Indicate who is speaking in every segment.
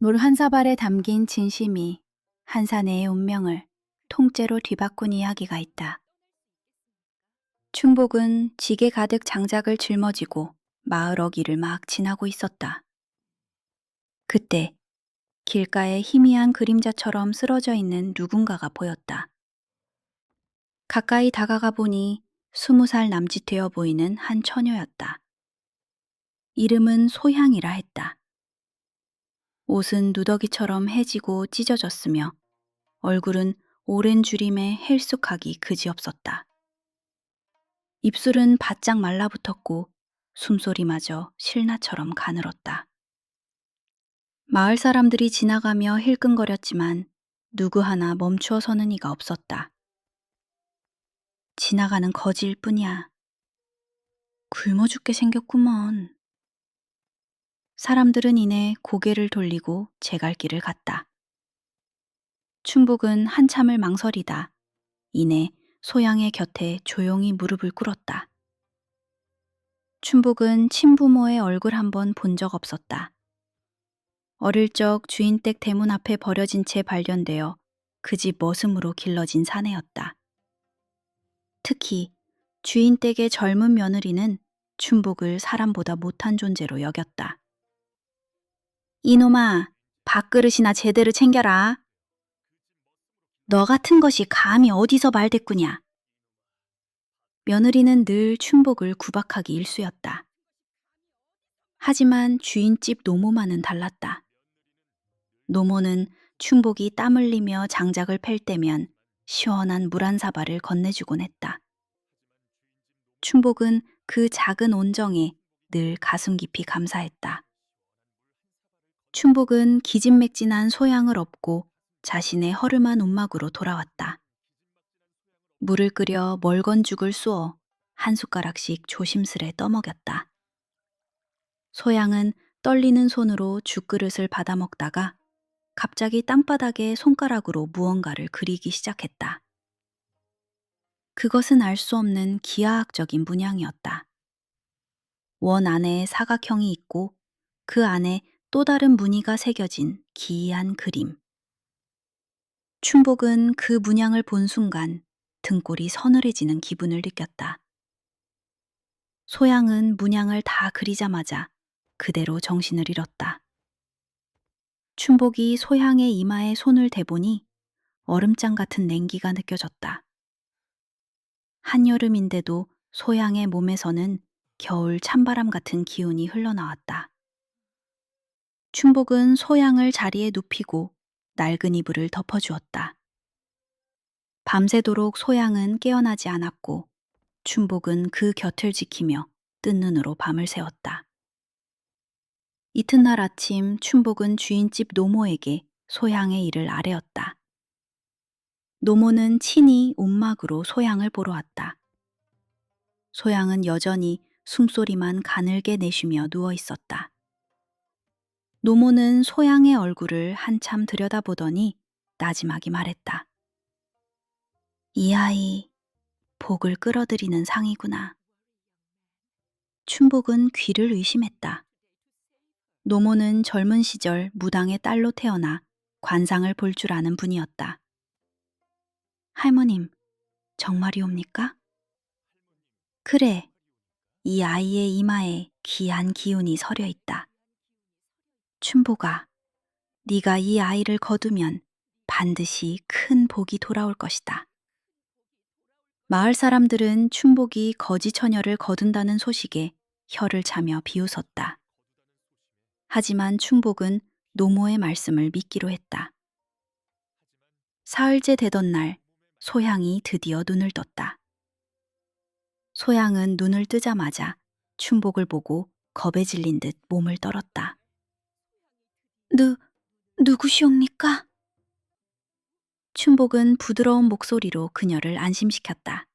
Speaker 1: 물 한 사발에 담긴 진심이 한 사내의 운명을 통째로 뒤바꾼 이야기가 있다. 충복은 지게 가득 장작을 짊어지고 마을 어귀를 막 지나고 있었다. 그때 길가에 희미한 그림자처럼 쓰러져 있는 누군가가 보였다. 가까이 다가가 보니 20살 남짓 되어 보이는 한 처녀였다. 이름은 소향이라 했다. 옷은 누더기처럼 해지고 찢어졌으며 얼굴은 오랜 주림에 헬쑥하기 그지없었다. 입술은 바짝 말라붙었고 숨소리마저 실나처럼 가늘었다. 마을 사람들이 지나가며 힐끔거렸지만 누구 하나 멈추어 서는 이가 없었다. 지나가는 거지일 뿐이야. 굶어 죽게 생겼구먼. 사람들은 이내 고개를 돌리고 제 갈 길을 갔다. 춘복은 한참을 망설이다 이내 소양의 곁에 조용히 무릎을 꿇었다. 춘복은 친부모의 얼굴 한번 본 적 없었다. 어릴 적 주인댁 대문 앞에 버려진 채 발견되어 그 집 머슴으로 길러진 사내였다. 특히 주인댁의 젊은 며느리는 춘복을 사람보다 못한 존재로 여겼다. 이놈아, 밥그릇이나 제대로 챙겨라. 너 같은 것이 감히 어디서 말대꾸냐. 며느리는 늘 춘복을 구박하기 일쑤였다. 하지만 주인집 노모만은 달랐다. 노모는 춘복이 땀 흘리며 장작을 팰 때면 시원한 물 한 사발을 건네주곤 했다. 춘복은 그 작은 온정에 늘 가슴 깊이 감사했다. 춘복은 기진맥진한 소양을 업고 자신의 허름한 움막으로 돌아왔다. 물을 끓여 멀건 죽을 쏘어 한 숟가락씩 조심스레 떠먹였다. 소양은 떨리는 손으로 죽그릇을 받아먹다가 갑자기 땅바닥에 손가락으로 무언가를 그리기 시작했다. 그것은 알 수 없는 기하학적인 문양이었다. 원 안에 사각형이 있고 그 안에 또 다른 무늬가 새겨진 기이한 그림. 춘복은 그 문양을 본 순간 등골이 서늘해지는 기분을 느꼈다. 소양은 문양을 다 그리자마자 그대로 정신을 잃었다. 춘복이 소양의 이마에 손을 대보니 얼음장 같은 냉기가 느껴졌다. 한여름인데도 소양의 몸에서는 겨울 찬바람 같은 기운이 흘러나왔다. 춘복은 소양을 자리에 눕히고 낡은 이불을 덮어주었다. 밤새도록 소양은 깨어나지 않았고 춘복은 그 곁을 지키며 뜬 눈으로 밤을 새웠다. 이튿날 아침 춘복은 주인집 노모에게 소양의 일을 아뢰었다. 노모는 친히 움막으로 소양을 보러 왔다. 소양은 여전히 숨소리만 가늘게 내쉬며 누워 있었다. 노모는 소양의 얼굴을 한참 들여다보더니 나지막이 말했다. 이 아이, 복을 끌어들이는 상이구나. 춘복은 귀를 의심했다. 노모는 젊은 시절 무당의 딸로 태어나 관상을 볼 줄 아는 분이었다. 할머님, 정말이옵니까? 그래, 이 아이의 이마에 귀한 기운이 서려 있다. 춘복아, 네가 이 아이를 거두면 반드시 큰 복이 돌아올 것이다. 마을 사람들은 춘복이 거지 처녀를 거둔다는 소식에 혀를 차며 비웃었다. 하지만 춘복은 노모의 말씀을 믿기로 했다. 사흘째 되던 날, 소향이 드디어 눈을 떴다. 소향은 눈을 뜨자마자 춘복을 보고 겁에 질린 듯 몸을 떨었다. 누구시옵니까? 춘복은 부드러운 목소리로 그녀를 안심시켰다.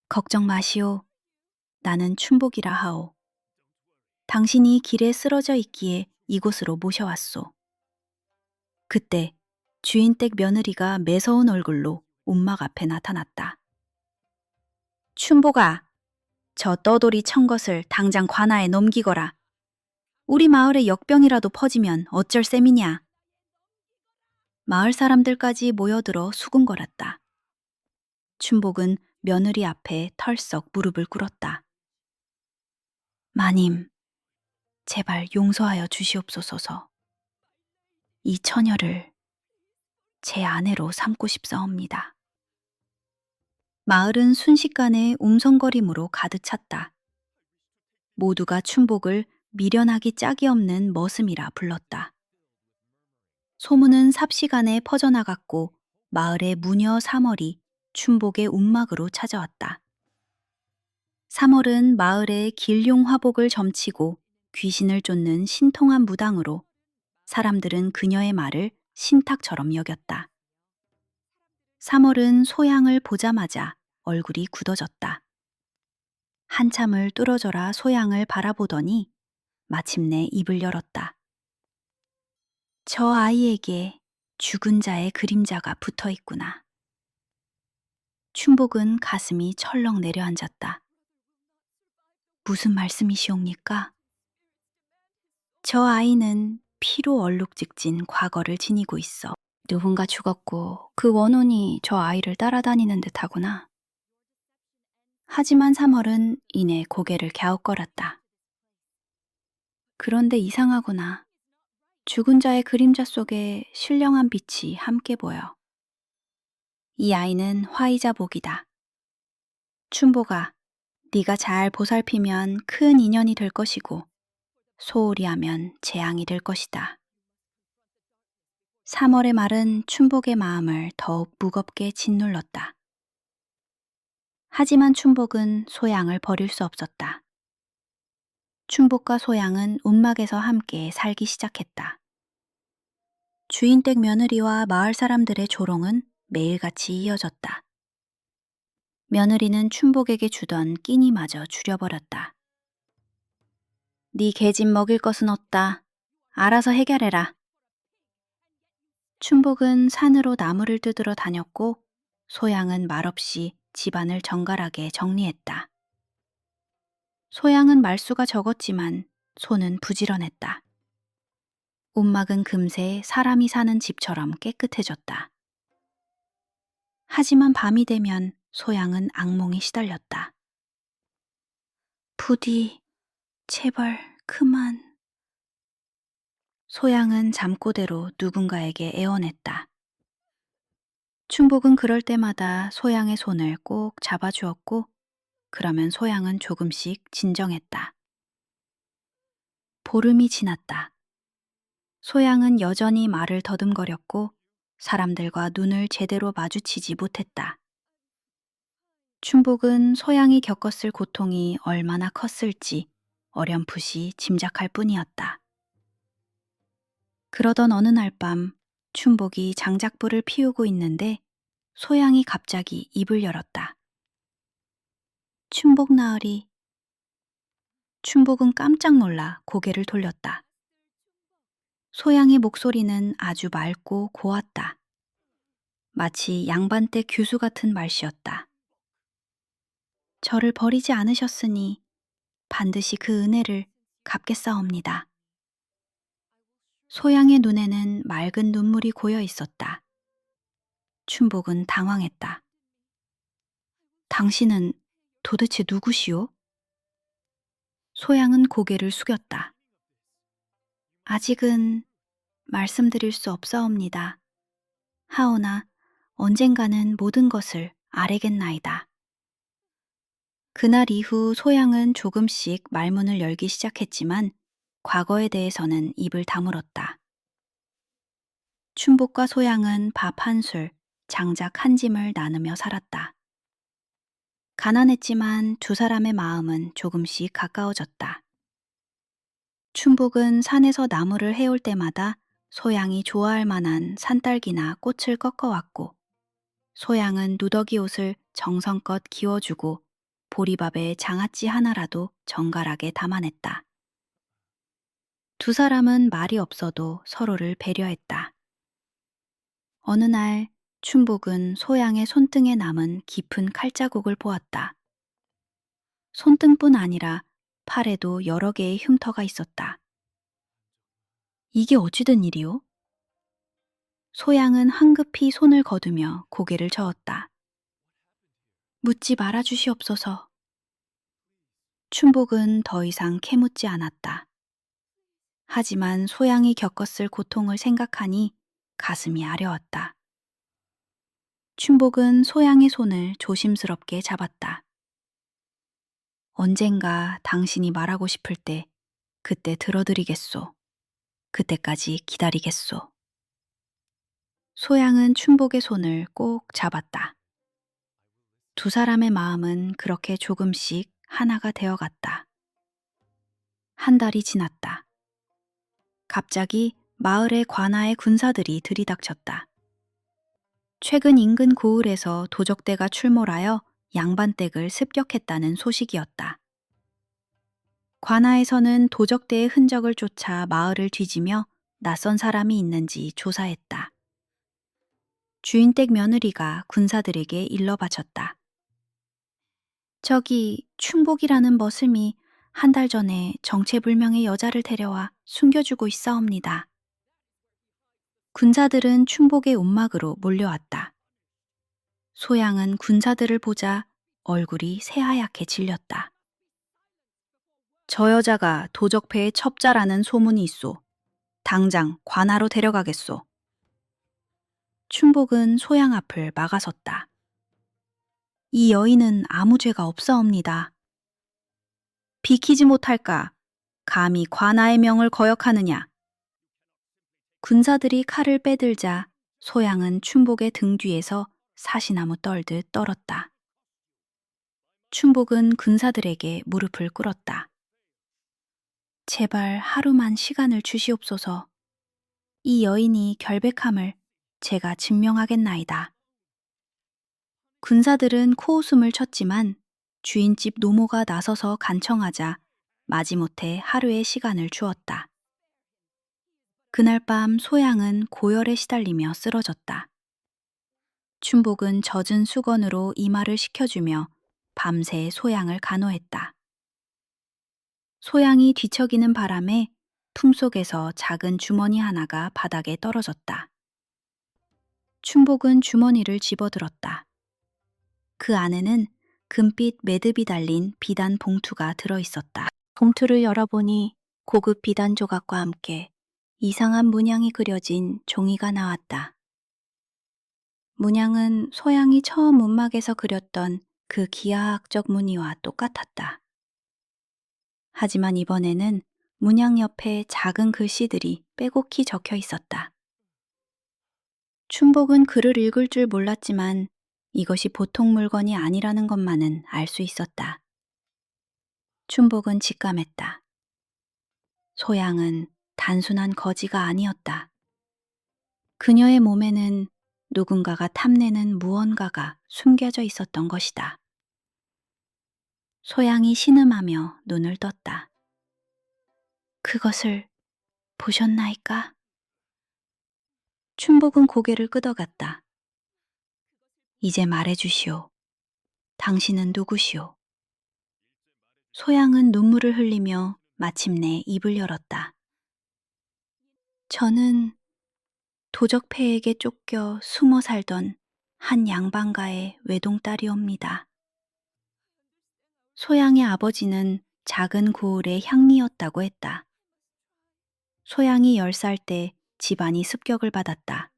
Speaker 1: 걱정 마시오. 나는 춘복이라 하오. 당신이 길에 쓰러져 있기에 이곳으로 모셔왔소. 그때 주인댁 며느리가 매서운 얼굴로 움막 앞에 나타났다. 춘복아, 저 떠돌이 천 것을 당장 관아에 넘기거라. 우리 마을에 역병이라도 퍼지면 어쩔 셈이냐. 마을 사람들까지 모여들어 수군거렸다. 춘복은 며느리 앞에 털썩 무릎을 꿇었다. 마님, 제발 용서하여 주시옵소서. 이 처녀를 제 아내로 삼고 싶사옵니다. 마을은 순식간에 웅성거림으로 가득 찼다. 모두가 춘복을 미련하기 짝이 없는 머슴이라 불렀다. 소문은 삽시간에 퍼져나갔고 마을의 무녀 3월이 춘복의 움막으로 찾아왔다. 3월은 마을의 길용 화복을 점치고 귀신을 쫓는 신통한 무당으로 사람들은 그녀의 말을 신탁처럼 여겼다. 3월은 소양을 보자마자 얼굴이 굳어졌다. 한참을 뚫어져라 소양을 바라보더니 마침내 입을 열었다. 저 아이에게 죽은 자의 그림자가 붙어 있구나. 춘복은 가슴이 철렁 내려앉았다. 무슨 말씀이시옵니까? 저 아이는 피로 얼룩직진 과거를 지니고 있어. 누군가 죽었고 그 원혼이 저 아이를 따라다니는 듯하구나. 하지만 3월은 이내 고개를 갸웃거렸다. 그런데 이상하구나. 죽은 자의 그림자 속에 신령한 빛이 함께 보여. 이 아이는 화이자 복이다. 춘복아, 네가 잘 보살피면 큰 인연이 될 것이고 소홀히 하면 재앙이 될 것이다. 3월의 말은 춘복의 마음을 더욱 무겁게 짓눌렀다. 하지만 춘복은 소양을 버릴 수 없었다. 춘복과 소양은 움막에서 함께 살기 시작했다. 주인댁 며느리와 마을 사람들의 조롱은 매일같이 이어졌다. 며느리는 춘복에게 주던 끼니마저 줄여버렸다. 네 계집 먹일 것은 없다. 알아서 해결해라. 춘복은 산으로 나무를 뜯으러 다녔고 소양은 말없이 집안을 정갈하게 정리했다. 소양은 말수가 적었지만 손은 부지런했다. 움막은 금세 사람이 사는 집처럼 깨끗해졌다. 하지만 밤이 되면 소양은 악몽에 시달렸다. 부디 제발 그만. 소양은 잠꼬대로 누군가에게 애원했다. 춘복은 그럴 때마다 소양의 손을 꼭 잡아주었고 그러면 소양은 조금씩 진정했다. 보름이 지났다. 소양은 여전히 말을 더듬거렸고 사람들과 눈을 제대로 마주치지 못했다. 춘복은 소양이 겪었을 고통이 얼마나 컸을지 어렴풋이 짐작할 뿐이었다. 그러던 어느 날 밤 춘복이 장작불을 피우고 있는데 소양이 갑자기 입을 열었다. 춘복 나으리. 춘복은 깜짝 놀라 고개를 돌렸다. 소양의 목소리는 아주 맑고 고왔다. 마치 양반때 규수 같은 말씨였다. 저를 버리지 않으셨으니 반드시 그 은혜를 갚겠사옵니다. 소양의 눈에는 맑은 눈물이 고여 있었다. 춘복은 당황했다. 당신은 도대체 누구시오? 소양은 고개를 숙였다. 아직은 말씀드릴 수 없사옵니다. 하오나 언젠가는 모든 것을 아뢰겠나이다. 그날 이후 소양은 조금씩 말문을 열기 시작했지만 과거에 대해서는 입을 다물었다. 춘복과 소양은 밥 한 술, 장작 한 짐을 나누며 살았다. 가난했지만 두 사람의 마음은 조금씩 가까워졌다. 춘복은 산에서 나무를 해올 때마다 소양이 좋아할 만한 산딸기나 꽃을 꺾어왔고 소양은 누더기 옷을 정성껏 기워주고 보리밥에 장아찌 하나라도 정갈하게 담아냈다. 두 사람은 말이 없어도 서로를 배려했다. 어느 날 춘복은 소양의 손등에 남은 깊은 칼자국을 보았다. 손등뿐 아니라 팔에도 여러 개의 흉터가 있었다. 이게 어찌 된 일이오? 소양은 황급히 손을 거두며 고개를 저었다. 묻지 말아 주시옵소서. 춘복은 더 이상 캐묻지 않았다. 하지만 소양이 겪었을 고통을 생각하니 가슴이 아려왔다. 춘복은 소양의 손을 조심스럽게 잡았다. 언젠가 당신이 말하고 싶을 때 그때 들어드리겠소. 그때까지 기다리겠소. 소양은 춘복의 손을 꼭 잡았다. 두 사람의 마음은 그렇게 조금씩 하나가 되어갔다. 한 달이 지났다. 갑자기 마을의 관아의 군사들이 들이닥쳤다. 최근 인근 고을에서 도적대가 출몰하여 양반댁을 습격했다는 소식이었다. 관아에서는 도적대의 흔적을 쫓아 마을을 뒤지며 낯선 사람이 있는지 조사했다. 주인댁 며느리가 군사들에게 일러 바쳤다. 저기 춘복이라는 머슴이 한 달 전에 정체불명의 여자를 데려와 숨겨주고 있사옵니다. 군사들은 춘복의 움막으로 몰려왔다. 소양은 군사들을 보자 얼굴이 새하얗게 질렸다. 저 여자가 도적패의 첩자라는 소문이 있소. 당장 관아로 데려가겠소. 춘복은 소양 앞을 막아섰다. 이 여인은 아무 죄가 없사옵니다. 비키지 못할까? 감히 관아의 명을 거역하느냐? 군사들이 칼을 빼들자 소양은 춘복의 등 뒤에서 사시나무 떨듯 떨었다. 춘복은 군사들에게 무릎을 꿇었다. 제발 하루만 시간을 주시옵소서. 이 여인이 결백함을 제가 증명하겠나이다. 군사들은 코웃음을 쳤지만 주인집 노모가 나서서 간청하자 마지못해 하루의 시간을 주었다. 그날 밤 소양은 고열에 시달리며 쓰러졌다. 춘복은 젖은 수건으로 이마를 식혀주며 밤새 소양을 간호했다. 소양이 뒤척이는 바람에 품속에서 작은 주머니 하나가 바닥에 떨어졌다. 춘복은 주머니를 집어들었다. 그 안에는 금빛 매듭이 달린 비단 봉투가 들어있었다. 봉투를 열어보니 고급 비단 조각과 함께 이상한 문양이 그려진 종이가 나왔다. 문양은 소양이 처음 문막에서 그렸던 그 기하학적 무늬와 똑같았다. 하지만 이번에는 문양 옆에 작은 글씨들이 빼곡히 적혀 있었다. 춘복은 글을 읽을 줄 몰랐지만 이것이 보통 물건이 아니라는 것만은 알 수 있었다. 춘복은 직감했다. 소양은 단순한 거지가 아니었다. 그녀의 몸에는 누군가가 탐내는 무언가가 숨겨져 있었던 것이다. 소양이 신음하며 눈을 떴다. 그것을 보셨나이까? 춘복은 고개를 끄덕였다. 이제 말해주시오. 당신은 누구시오? 소양은 눈물을 흘리며 마침내 입을 열었다. 저는 도적패에게 쫓겨 숨어 살던 한 양반가의 외동딸이옵니다. 소양의 아버지는 작은 고을의 향리였다고 했다. 소양이 10살 때 집안이 습격을 받았다.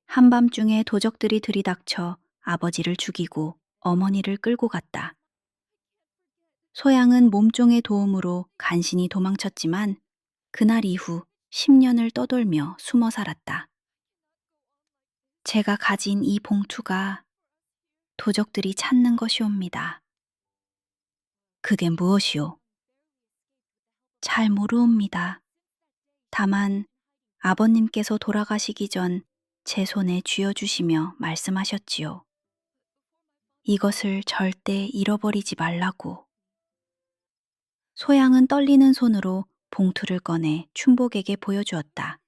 Speaker 1: 한밤중에 도적들이 들이닥쳐 아버지를 죽이고 어머니를 끌고 갔다. 소양은 몸종의 도움으로 간신히 도망쳤지만 그날 이후 10년을 떠돌며 숨어 살았다. 제가 가진 이 봉투가 도적들이 찾는 것이옵니다. 그게 무엇이오? 잘 모르옵니다. 다만 아버님께서 돌아가시기 전 제 손에 쥐어주시며 말씀하셨지요. 이것을 절대 잃어버리지 말라고. 소양은 떨리는 손으로 봉투를 꺼내 춘복에게 보여주었다.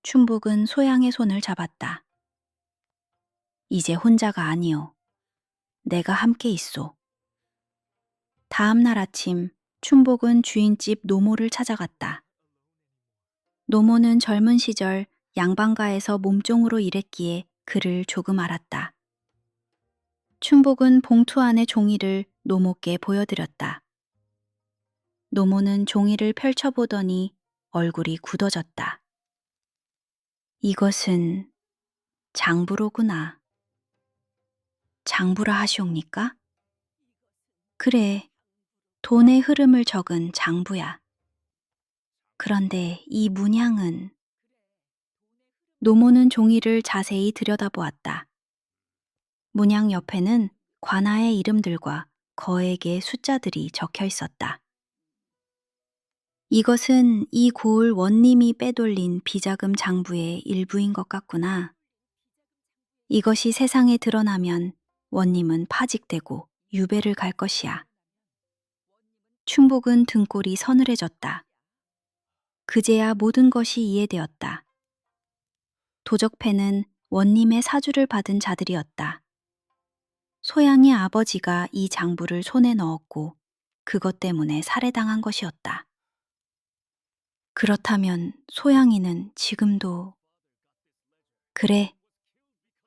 Speaker 1: 춘복은 소양의 손을 잡았다. 이제 혼자가 아니오. 내가 함께 있소. 다음 날 아침 춘복은 주인집 노모를 찾아갔다. 노모는 젊은 시절 양반가에서 몸종으로 일했기에 그를 조금 알았다. 춘복은 봉투 안의 종이를 노모께 보여드렸다. 노모는 종이를 펼쳐보더니 얼굴이 굳어졌다. 이것은 장부로구나. 장부라 하시옵니까? 그래, 돈의 흐름을 적은 장부야. 그런데 이 문양은... 노모는 종이를 자세히 들여다보았다. 문양 옆에는 관아의 이름들과 거액의 숫자들이 적혀 있었다. 이것은 이 고을 원님이 빼돌린 비자금 장부의 일부인 것 같구나. 이것이 세상에 드러나면 원님은 파직되고 유배를 갈 것이야. 춘복은 등골이 서늘해졌다. 그제야 모든 것이 이해되었다. 도적패는 원님의 사주를 받은 자들이었다. 소양의 아버지가 이 장부를 손에 넣었고 그것 때문에 살해당한 것이었다. 그렇다면 소양이는 지금도... 그래,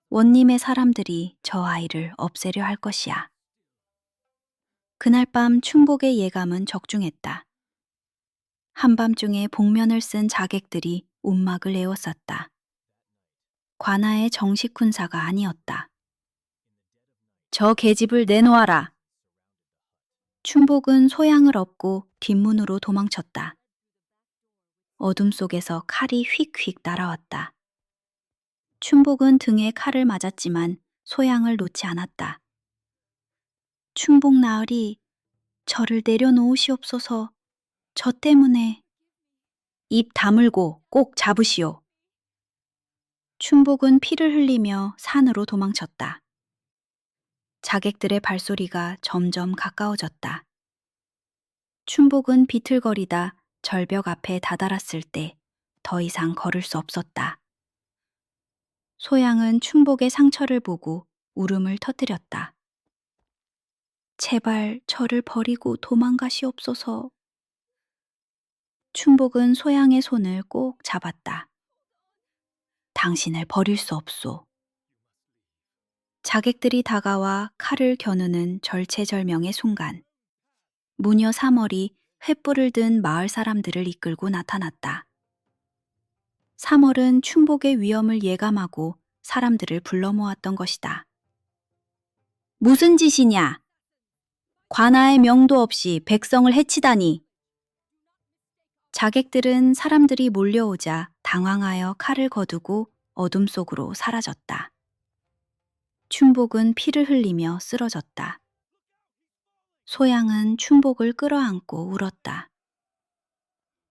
Speaker 1: 원님의 사람들이 저 아이를 없애려 할 것이야. 그날 밤 춘복의 예감은 적중했다. 한밤중에 복면을 쓴 자객들이 움막을 에워쌌다. 관아의 정식 군사가 아니었다. 저 계집을 내놓아라. 춘복은 소양을 업고 뒷문으로 도망쳤다. 어둠 속에서 칼이 휙휙 날아왔다. 춘복은 등에 칼을 맞았지만 소양을 놓지 않았다. 춘복 나으리, 저를 내려놓으시옵소서. 저 때문에... 입 다물고 꼭 잡으시오. 춘복은 피를 흘리며 산으로 도망쳤다. 자객들의 발소리가 점점 가까워졌다. 춘복은 비틀거리다 절벽 앞에 다다랐을 때 더 이상 걸을 수 없었다. 소양은 춘복의 상처를 보고 울음을 터뜨렸다. 제발 저를 버리고 도망가시옵소서. 춘복은 소양의 손을 꼭 잡았다. 당신을 버릴 수 없소. 자객들이 다가와 칼을 겨누는 절체절명의 순간, 무녀 삼월이 횃불을 든 마을 사람들을 이끌고 나타났다. 삼월은 춘복의 위험을 예감하고 사람들을 불러 모았던 것이다. 무슨 짓이냐? 관아의 명도 없이 백성을 해치다니. 자객들은 사람들이 몰려오자 당황하여 칼을 거두고 어둠 속으로 사라졌다. 춘복은 피를 흘리며 쓰러졌다. 소양은 춘복을 끌어안고 울었다.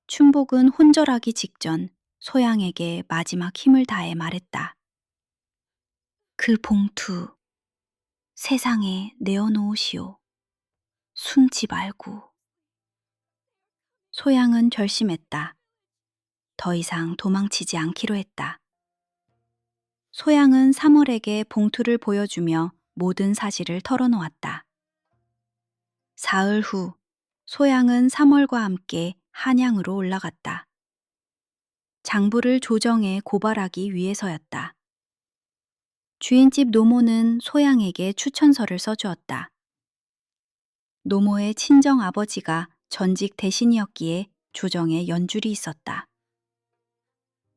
Speaker 1: 춘복은 혼절하기 직전 소양에게 마지막 힘을 다해 말했다. 그 봉투 세상에 내어놓으시오. 숨지 말고. 소양은 결심했다. 더 이상 도망치지 않기로 했다. 소양은 삼월에게 봉투를 보여주며 모든 사실을 털어놓았다. 사흘 후 소양은 삼월과 함께 한양으로 올라갔다. 장부를 조정해 고발하기 위해서였다. 주인집 노모는 소양에게 추천서를 써주었다. 노모의 친정 아버지가 전직 대신이었기에 조정에 연줄이 있었다.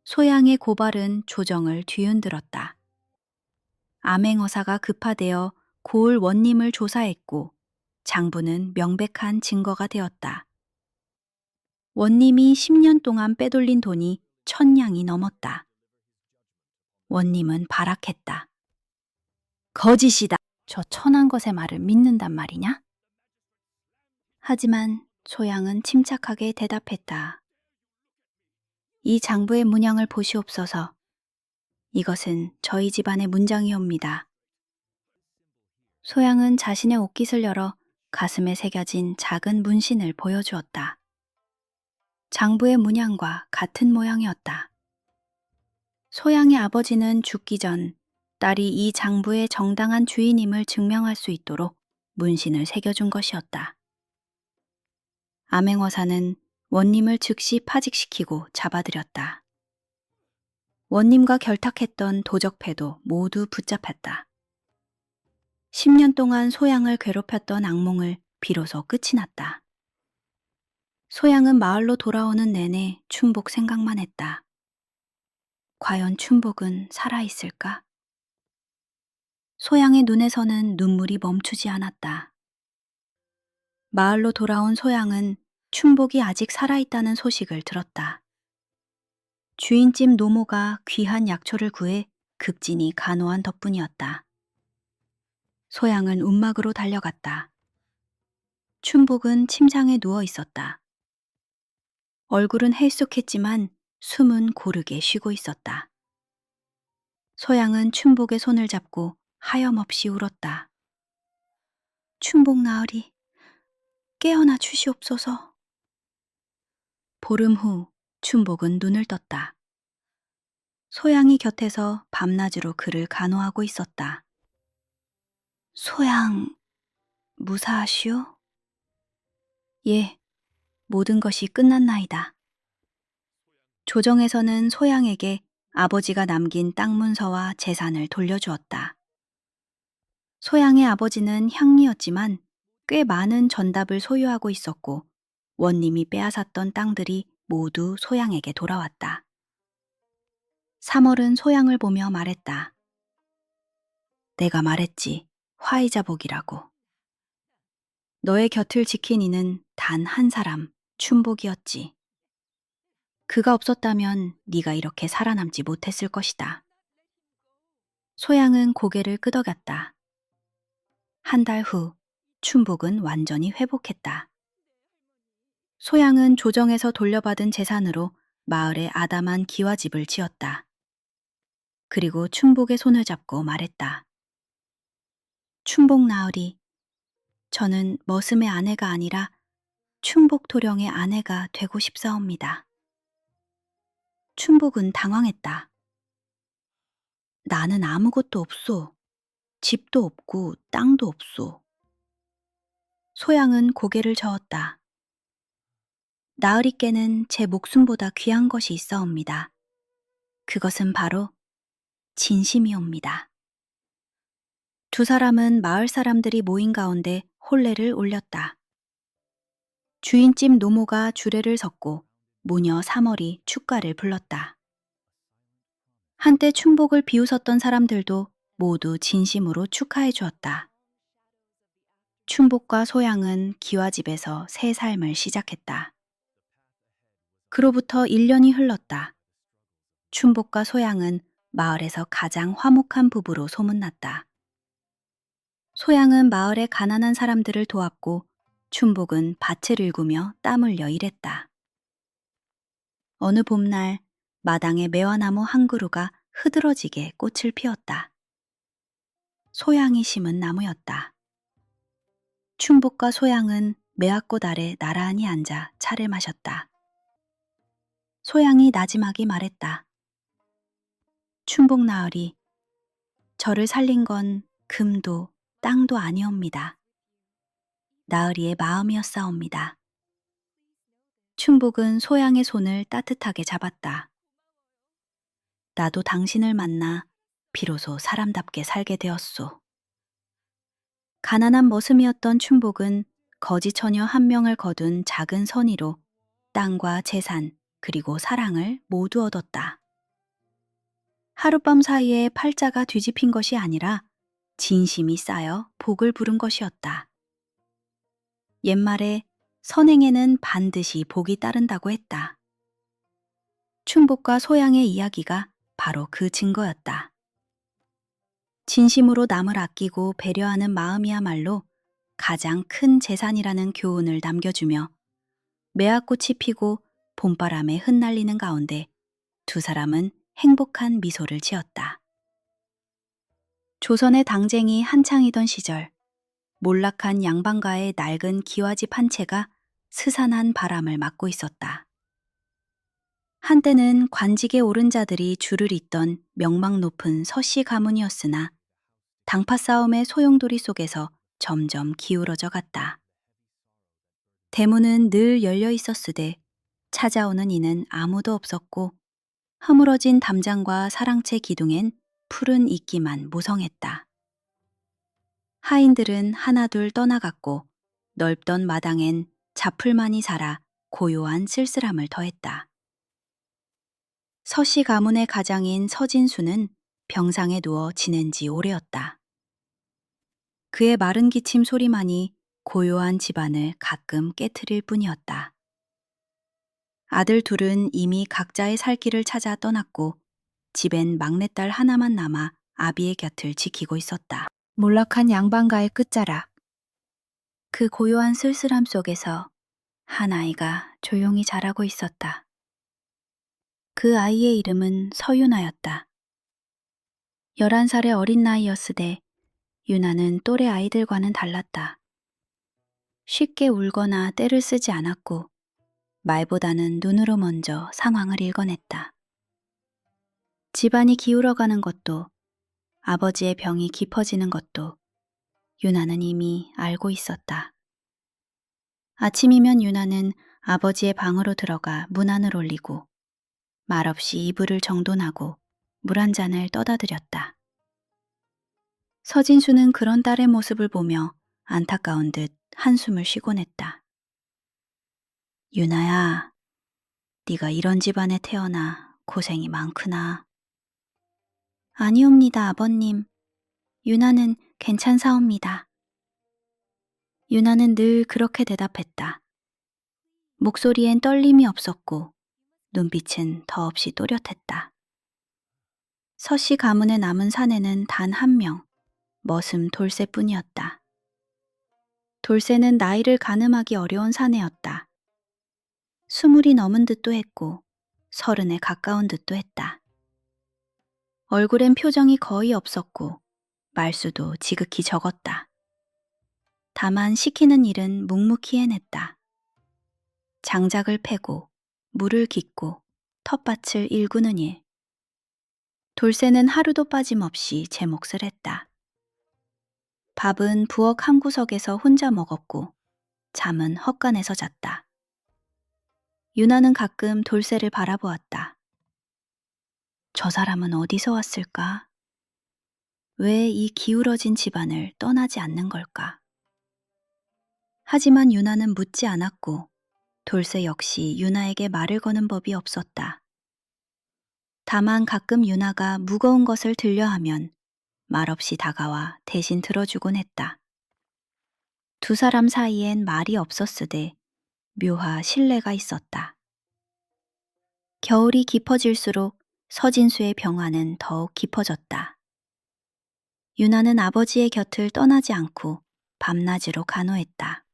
Speaker 1: 소양의 고발은 조정을 뒤흔들었다. 암행어사가 급파되어 고을 원님을 조사했고 장부는 명백한 증거가 되었다. 원님이 10년 동안 빼돌린 돈이 1000냥이 넘었다. 원님은 발악했다. 거짓이다. 저 천한 것의 말을 믿는단 말이냐? 하지만 소양은 침착하게 대답했다. 이 장부의 문양을 보시옵소서. 이것은 저희 집안의 문장이옵니다. 소양은 자신의 옷깃을 열어 가슴에 새겨진 작은 문신을 보여주었다. 장부의 문양과 같은 모양이었다. 소양의 아버지는 죽기 전 딸이 이 장부의 정당한 주인임을 증명할 수 있도록 문신을 새겨준 것이었다. 암행어사는 원님을 즉시 파직시키고 잡아들였다. 원님과 결탁했던 도적패도 모두 붙잡혔다. 10년 동안 소양을 괴롭혔던 악몽을 비로소 끝이 났다. 소양은 마을로 돌아오는 내내 춘복 생각만 했다. 과연 춘복은 살아있을까? 소양의 눈에서는 눈물이 멈추지 않았다. 마을로 돌아온 소양은 춘복이 아직 살아있다는 소식을 들었다. 주인집 노모가 귀한 약초를 구해 극진히 간호한 덕분이었다. 소양은 움막으로 달려갔다. 춘복은 침상에 누워 있었다. 얼굴은 해숙했지만 숨은 고르게 쉬고 있었다. 소양은 춘복의 손을 잡고 하염없이 울었다. 춘복 나으리, 깨어나 주시옵소서. 보름 후 춘복은 눈을 떴다. 소양이 곁에서 밤낮으로 그를 간호하고 있었다. 소양, 무사하시오? 예, 모든 것이 끝났나이다. 조정에서는 소양에게 아버지가 남긴 땅 문서와 재산을 돌려주었다. 소양의 아버지는 향리였지만 꽤 많은 전답을 소유하고 있었고 원님이 빼앗았던 땅들이 모두 소양에게 돌아왔다. 3월은 소양을 보며 말했다. 내가 말했지, 화이자복이라고. 너의 곁을 지킨 이는 단 한 사람, 춘복이었지. 그가 없었다면 네가 이렇게 살아남지 못했을 것이다. 소양은 고개를 끄덕였다. 한 달 후 춘복은 완전히 회복했다. 소양은 조정에서 돌려받은 재산으로 마을에 아담한 기와집을 지었다. 그리고 춘복의 손을 잡고 말했다. 춘복 나으리, 저는 머슴의 아내가 아니라 춘복 도령의 아내가 되고 싶사옵니다. 춘복은 당황했다. 나는 아무것도 없소. 집도 없고 땅도 없소. 소양은 고개를 저었다. 나으리께는 제 목숨보다 귀한 것이 있사옵니다. 그것은 바로 진심이옵니다. 두 사람은 마을 사람들이 모인 가운데 혼례를 올렸다. 주인집 노모가 주례를 섰고 모녀 3월이 축가를 불렀다. 한때 춘복을 비웃었던 사람들도 모두 진심으로 축하해 주었다. 춘복과 소양은 기와집에서 새 삶을 시작했다. 그로부터 1년이 흘렀다. 춘복과 소양은 마을에서 가장 화목한 부부로 소문났다. 소양은 마을의 가난한 사람들을 도왔고 춘복은 밭을 일구며 땀 흘려 일했다. 어느 봄날 마당에 매화나무 한 그루가 흐드러지게 꽃을 피웠다. 소양이 심은 나무였다. 춘복과 소양은 매화꽃 아래 나란히 앉아 차를 마셨다. 소양이 나지막이 말했다. 춘복 나으리, 저를 살린 건 금도 땅도 아니옵니다. 나으리의 마음이었사옵니다. 춘복은 소양의 손을 따뜻하게 잡았다. 나도 당신을 만나 비로소 사람답게 살게 되었소. 가난한 머슴이었던 춘복은 거지 처녀 한 명을 거둔 작은 선의로 땅과 재산 그리고 사랑을 모두 얻었다. 하룻밤 사이에 팔자가 뒤집힌 것이 아니라 진심이 쌓여 복을 부른 것이었다. 옛말에 선행에는 반드시 복이 따른다고 했다. 춘복과 소양의 이야기가 바로 그 증거였다. 진심으로 남을 아끼고 배려하는 마음이야말로 가장 큰 재산이라는 교훈을 남겨주며 매화꽃이 피고 봄바람에 흩날리는 가운데 두 사람은 행복한 미소를 지었다. 조선의 당쟁이 한창이던 시절 몰락한 양반가의 낡은 기와집 한 채가 스산한 바람을 맞고 있었다. 한때는 관직에 오른 자들이 줄을 잇던 명망 높은 서씨 가문이었으나 당파 싸움의 소용돌이 속에서 점점 기울어져 갔다. 대문은 늘 열려 있었으되 찾아오는 이는 아무도 없었고 허물어진 담장과 사랑채 기둥엔 푸른 이끼만 모성했다. 하인들은 하나둘 떠나갔고 넓던 마당엔 잡풀만이 자라 고요한 쓸쓸함을 더했다. 서씨 가문의 가장인 서진수는 병상에 누워 지낸 지 오래였다. 그의 마른 기침 소리만이 고요한 집안을 가끔 깨트릴 뿐이었다. 아들 둘은 이미 각자의 살 길을 찾아 떠났고 집엔 막내딸 하나만 남아 아비의 곁을 지키고 있었다. 몰락한 양반가의 끝자락. 그 고요한 쓸쓸함 속에서 한 아이가 조용히 자라고 있었다. 그 아이의 이름은 서윤아였다. 11살의 어린 나이였으되 유나는 또래 아이들과는 달랐다. 쉽게 울거나 떼를 쓰지 않았고 말보다는 눈으로 먼저 상황을 읽어냈다. 집안이 기울어가는 것도 아버지의 병이 깊어지는 것도 유나는 이미 알고 있었다. 아침이면 유나는 아버지의 방으로 들어가 문안을 올리고 말없이 이불을 정돈하고 물 한 잔을 떠다 드렸다. 서진수는 그런 딸의 모습을 보며 안타까운 듯 한숨을 쉬곤 했다. 유나야, 네가 이런 집안에 태어나 고생이 많구나. 아니옵니다, 아버님. 유나는 괜찮사옵니다. 유나는 늘 그렇게 대답했다. 목소리엔 떨림이 없었고 눈빛은 더없이 또렷했다. 서씨 가문의 남은 사내는 단 한 명, 머슴 돌쇠뿐이었다. 돌쇠는 나이를 가늠하기 어려운 사내였다. 20이 넘은 듯도 했고 30에 가까운 듯도 했다. 얼굴엔 표정이 거의 없었고 말수도 지극히 적었다. 다만 시키는 일은 묵묵히 해냈다. 장작을 패고 물을 깃고 텃밭을 일구는 일. 돌쇠는 하루도 빠짐없이 제 몫을 했다. 밥은 부엌 한 구석에서 혼자 먹었고 잠은 헛간에서 잤다. 유나는 가끔 돌쇠를 바라보았다. 저 사람은 어디서 왔을까? 왜 이 기울어진 집안을 떠나지 않는 걸까? 하지만 유나는 묻지 않았고 돌쇠 역시 유나에게 말을 거는 법이 없었다. 다만 가끔 유나가 무거운 것을 들려하면 말없이 다가와 대신 들어주곤 했다. 두 사람 사이엔 말이 없었으되 묘하 신뢰가 있었다. 겨울이 깊어질수록 서진수의 병환은 더욱 깊어졌다. 유나는 아버지의 곁을 떠나지 않고 밤낮으로 간호했다.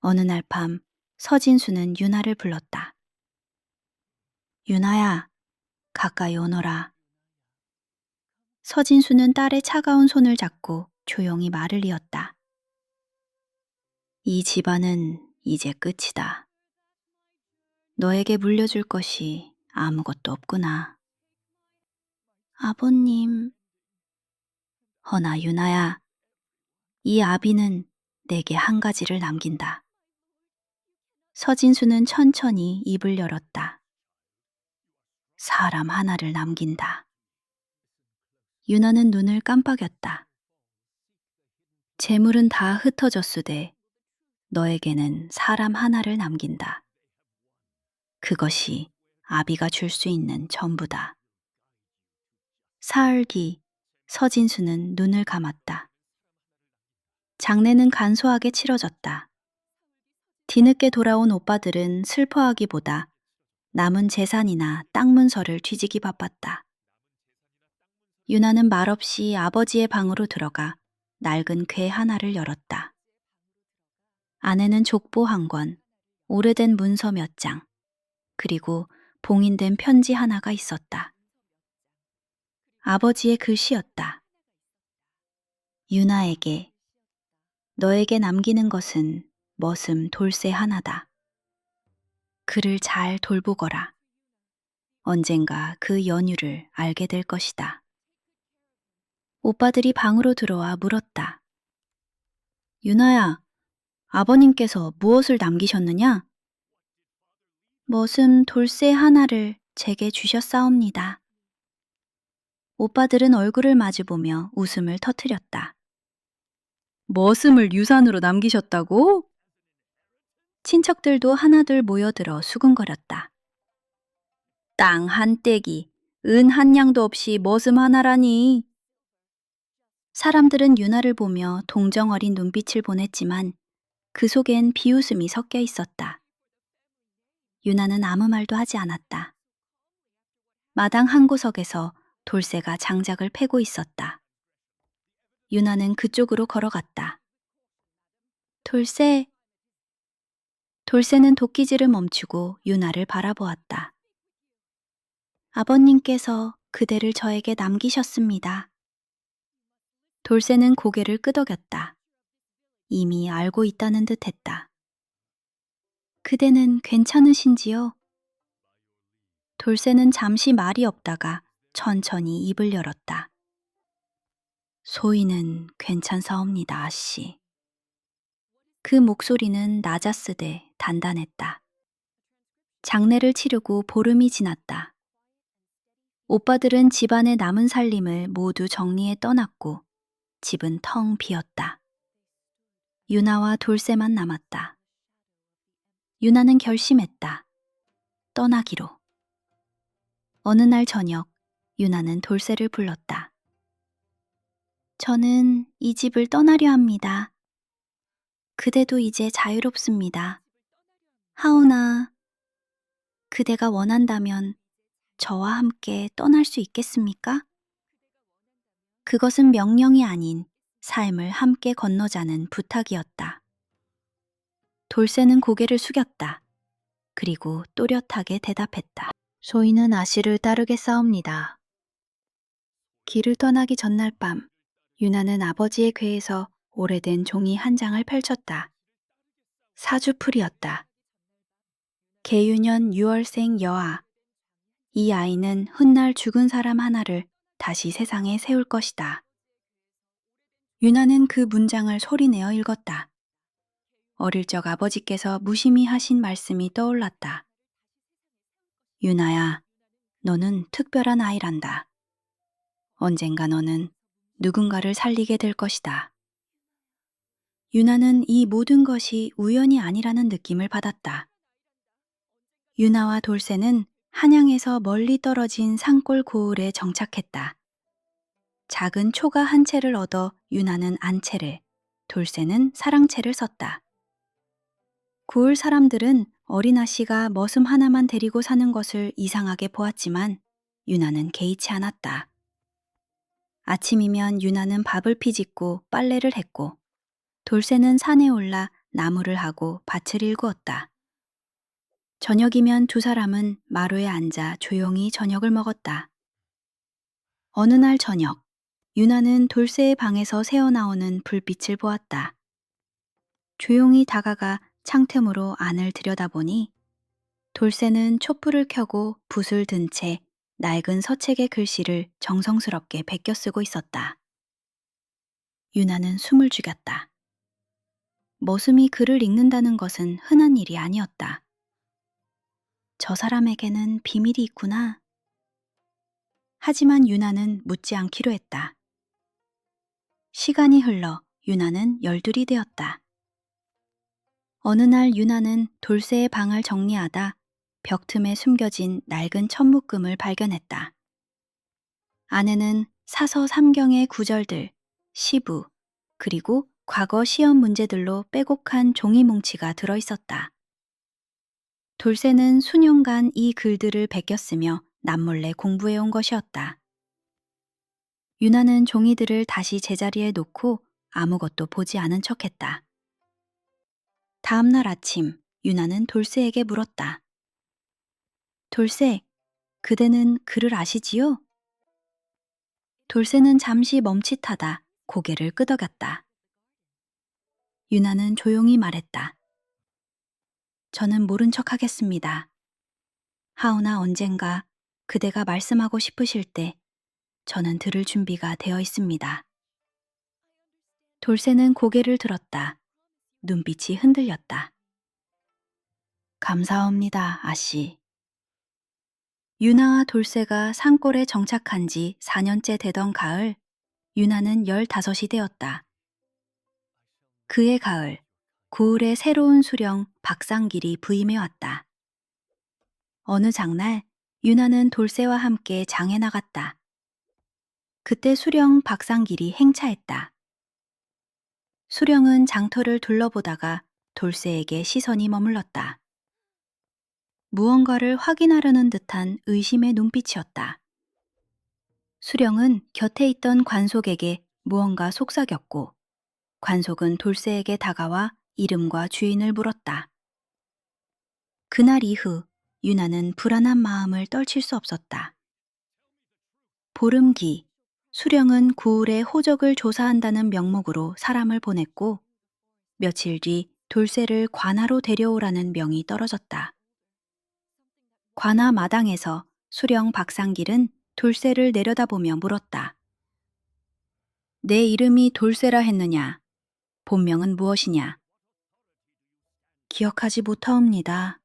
Speaker 1: 어느 날 밤 서진수는 유나를 불렀다. 유나야, 가까이 오너라. 서진수는 딸의 차가운 손을 잡고 조용히 말을 이었다. 이 집안은 이제 끝이다. 너에게 물려줄 것이 아무것도 없구나. 아버님. 허나 유나야, 이 아비는 내게 한 가지를 남긴다. 서진수는 천천히 입을 열었다. 사람 하나를 남긴다. 유나는 눈을 깜빡였다. 재물은 다 흩어졌으되 너에게는 사람 하나를 남긴다. 그것이 아비가 줄 수 있는 전부다. 사흘 뒤 서진수는 눈을 감았다. 장례는 간소하게 치러졌다. 뒤늦게 돌아온 오빠들은 슬퍼하기보다 남은 재산이나 땅 문서를 뒤지기 바빴다. 유나는 말없이 아버지의 방으로 들어가 낡은 궤 하나를 열었다. 안에는 족보 한 권, 오래된 문서 몇 장, 그리고 봉인된 편지 하나가 있었다. 아버지의 글씨였다. 유나에게, 너에게 남기는 것은 머슴 돌쇠 하나다. 그를 잘 돌보거라. 언젠가 그 연유를 알게 될 것이다. 오빠들이 방으로 들어와 물었다. 유나야, 아버님께서 무엇을 남기셨느냐? 머슴 돌쇠 하나를 제게 주셨사옵니다. 오빠들은 얼굴을 마주보며 웃음을 터뜨렸다. 머슴을 유산으로 남기셨다고? 친척들도 하나둘 모여들어 수군거렸다. 땅 한 떼기, 은 한 양도 없이 머슴 하나라니. 사람들은 유나를 보며 동정 어린 눈빛을 보냈지만 그 속엔 비웃음이 섞여 있었다. 유나는 아무 말도 하지 않았다. 마당 한 구석에서 돌쇠가 장작을 패고 있었다. 유나는 그쪽으로 걸어갔다. 돌쇠. 돌쇠는 도끼질을 멈추고 유나를 바라보았다. 아버님께서 그대를 저에게 남기셨습니다. 돌쇠는 고개를 끄덕였다. 이미 알고 있다는 듯 했다. 그대는 괜찮으신지요? 돌쇠는 잠시 말이 없다가 천천히 입을 열었다. 소인은 괜찮사옵니다, 아씨. 그 목소리는 낮았으되 단단했다. 장례를 치르고 보름이 지났다. 오빠들은 집안의 남은 살림을 모두 정리해 떠났고 집은 텅 비었다. 유나와 돌쇠만 남았다. 유나는 결심했다. 떠나기로. 어느 날 저녁 유나는 돌쇠를 불렀다. 저는 이 집을 떠나려 합니다. 그대도 이제 자유롭습니다. 하오나, 그대가 원한다면 저와 함께 떠날 수 있겠습니까? 그것은 명령이 아닌 삶을 함께 건너자는 부탁이었다. 돌쇠는 고개를 숙였다. 그리고 또렷하게 대답했다. 소인은 아씨를 따르겠사옵니다. 길을 떠나기 전날 밤, 유나는 아버지의 궤에서 오래된 종이 한 장을 펼쳤다. 사주풀이었다. 계유년 6월생 여아. 이 아이는 훗날 죽은 사람 하나를 다시 세상에 세울 것이다. 유나는 그 문장을 소리내어 읽었다. 어릴 적 아버지께서 무심히 하신 말씀이 떠올랐다. 유나야, 너는 특별한 아이란다. 언젠가 너는 누군가를 살리게 될 것이다. 유나는 이 모든 것이 우연이 아니라는 느낌을 받았다. 유나와 돌쇠는 한양에서 멀리 떨어진 산골 고을에 정착했다. 작은 초가 한 채를 얻어 유나는 안채를, 돌쇠는 사랑채를 썼다. 고을 사람들은 어린 아씨가 머슴 하나만 데리고 사는 것을 이상하게 보았지만 유나는 개의치 않았다. 아침이면 유나는 밥을 피짓고 빨래를 했고 돌쇠는 산에 올라 나무를 하고 밭을 일구었다. 저녁이면 두 사람은 마루에 앉아 조용히 저녁을 먹었다. 어느 날 저녁, 유나는 돌쇠의 방에서 새어나오는 불빛을 보았다. 조용히 다가가 창틈으로 안을 들여다보니 돌쇠는 촛불을 켜고 붓을 든 채 낡은 서책의 글씨를 정성스럽게 베껴 쓰고 있었다. 유나는 숨을 죽였다. 머슴이 글을 읽는다는 것은 흔한 일이 아니었다. 저 사람에게는 비밀이 있구나. 하지만 유나는 묻지 않기로 했다. 시간이 흘러 유나는 열둘이 되었다. 어느 날 유나는 돌쇠의 방을 정리하다 벽 틈에 숨겨진 낡은 천묶음을 발견했다. 안에는 사서 삼경의 구절들, 시부, 그리고 과거 시험 문제들로 빼곡한 종이 뭉치가 들어있었다. 돌쇠는 수년간 이 글들을 베꼈으며 남몰래 공부해온 것이었다. 유나는 종이들을 다시 제자리에 놓고 아무것도 보지 않은 척했다. 다음 날 아침, 유나는 돌쇠에게 물었다. 돌쇠, 그대는 글을 아시지요? 돌쇠는 잠시 멈칫하다 고개를 끄덕였다. 유나는 조용히 말했다. 저는 모른 척 하겠습니다. 하오나 언젠가 그대가 말씀하고 싶으실 때 저는 들을 준비가 되어 있습니다. 돌쇠는 고개를 들었다. 눈빛이 흔들렸다. 감사합니다, 아씨. 유나와 돌쇠가 산골에 정착한 지 4년째 되던 가을, 유나는 15이 되었다. 그해 가을, 고을의 새로운 수령 박상길이 부임해 왔다. 어느 장날, 유나는 돌쇠와 함께 장에 나갔다. 그때 수령 박상길이 행차했다. 수령은 장터를 둘러보다가 돌쇠에게 시선이 머물렀다. 무언가를 확인하려는 듯한 의심의 눈빛이었다. 수령은 곁에 있던 관속에게 무언가 속삭였고, 관속은 돌쇠에게 다가와 이름과 주인을 물었다. 그날 이후 유나는 불안한 마음을 떨칠 수 없었다. 보름기, 수령은 고을의 호적을 조사한다는 명목으로 사람을 보냈고, 며칠 뒤 돌쇠를 관하로 데려오라는 명이 떨어졌다. 관하 마당에서 수령 박상길은 돌쇠를 내려다보며 물었다. 내 이름이 돌쇠라 했느냐? 본명은 무엇이냐? 기억하지 못하옵니다.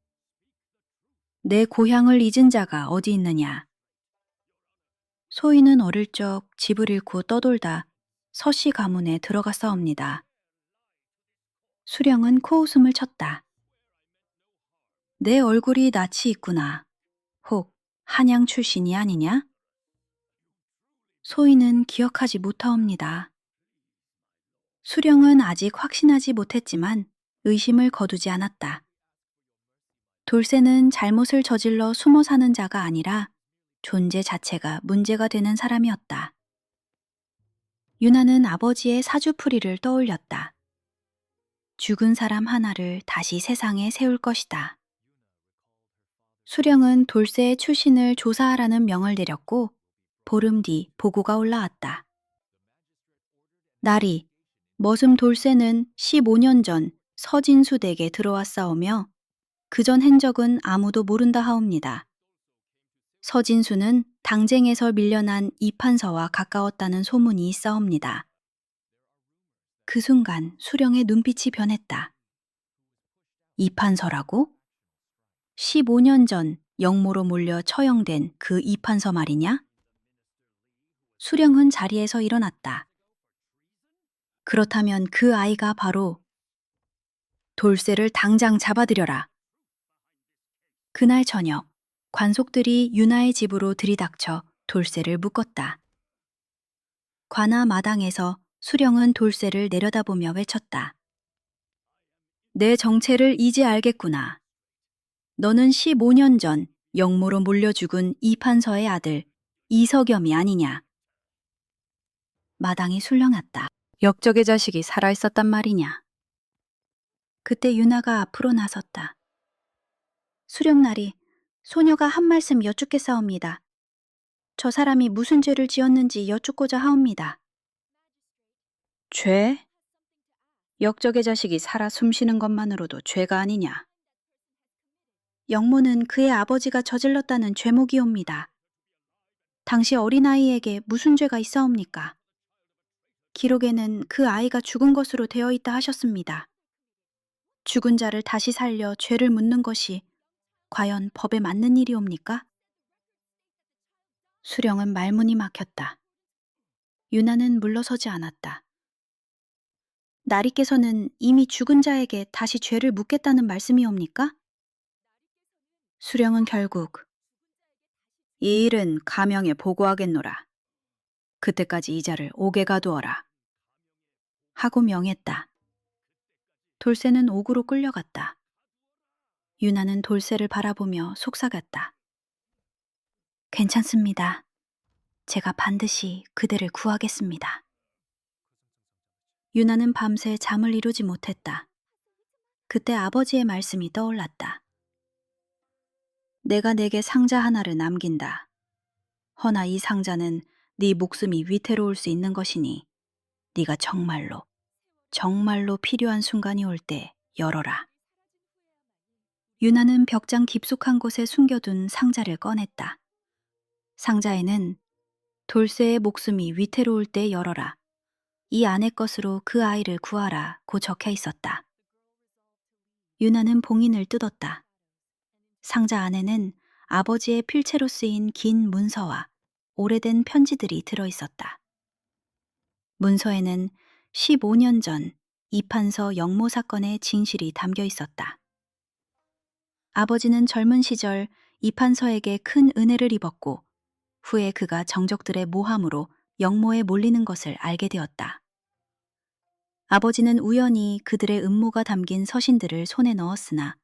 Speaker 1: 내 고향을 잊은 자가 어디 있느냐? 소인은 어릴 적 집을 잃고 떠돌다 서씨 가문에 들어갔사옵니다. 수령은 코웃음을 쳤다. 내 얼굴이 낯이 있구나. 혹 한양 출신이 아니냐? 소인은 기억하지 못하옵니다. 수령은 아직 확신하지 못했지만 의심을 거두지 않았다. 돌쇠는 잘못을 저질러 숨어 사는 자가 아니라 존재 자체가 문제가 되는 사람이었다. 유나는 아버지의 사주풀이를 떠올렸다. 죽은 사람 하나를 다시 세상에 세울 것이다. 수령은 돌쇠의 출신을 조사하라는 명을 내렸고 보름 뒤 보고가 올라왔다. 날이 머슴 돌쇠는 15년 전 서진수 댁에 들어왔사오며 그전 행적은 아무도 모른다 하옵니다. 서진수는 당쟁에서 밀려난 이판서와 가까웠다는 소문이 있사옵니다. 그 순간 수령의 눈빛이 변했다. 이판서라고? 15년 전 영모로 몰려 처형된 그 이판서 말이냐? 수령은 자리에서 일어났다. 그렇다면 그 아이가 바로 돌쇠를 당장 잡아들여라. 그날 저녁, 관속들이 유나의 집으로 들이닥쳐 돌쇠를 묶었다. 관아 마당에서 수령은 돌쇠를 내려다보며 외쳤다. 내 정체를 이제 알겠구나. 너는 15년 전 영모로 몰려 죽은 이판서의 아들 이석염이 아니냐. 마당이 술렁였다. 역적의 자식이 살아있었단 말이냐. 그때 유나가 앞으로 나섰다. 수령날이 소녀가 한 말씀 여쭙겠사옵니다. 저 사람이 무슨 죄를 지었는지 여쭙고자 하옵니다. 죄? 역적의 자식이 살아 숨쉬는 것만으로도 죄가 아니냐. 영모는 그의 아버지가 저질렀다는 죄목이옵니다. 당시 어린아이에게 무슨 죄가 있사옵니까? 기록에는 그 아이가 죽은 것으로 되어 있다 하셨습니다. 죽은 자를 다시 살려 죄를 묻는 것이 과연 법에 맞는 일이옵니까? 수령은 말문이 막혔다. 유나는 물러서지 않았다. 나리께서는 이미 죽은 자에게 다시 죄를 묻겠다는 말씀이옵니까? 수령은 결국 이 일은 가명에 보고하겠노라. 그때까지 이자를 옥에 가두어라. 하고 명했다. 돌쇠는 옥으로 끌려갔다. 유나는 돌쇠를 바라보며 속삭였다. 괜찮습니다. 제가 반드시 그대를 구하겠습니다. 유나는 밤새 잠을 이루지 못했다. 그때 아버지의 말씀이 떠올랐다. 내가 내게 상자 하나를 남긴다. 허나 이 상자는 네 목숨이 위태로울 수 있는 것이니 네가 정말로 필요한 순간이 올 때 열어라. 유나는 벽장 깊숙한 곳에 숨겨둔 상자를 꺼냈다. 상자에는 돌쇠의 목숨이 위태로울 때 열어라. 이 안의 것으로 그 아이를 구하라 고 적혀 있었다. 유나는 봉인을 뜯었다. 상자 안에는 아버지의 필체로 쓰인 긴 문서와 오래된 편지들이 들어 있었다. 문서에는 15년 전 이판서 영모 사건의 진실이 담겨 있었다. 아버지는 젊은 시절 이판서에게 큰 은혜를 입었고 후에 그가 정적들의 모함으로 영모에 몰리는 것을 알게 되었다. 아버지는 우연히 그들의 음모가 담긴 서신들을 손에 넣었으나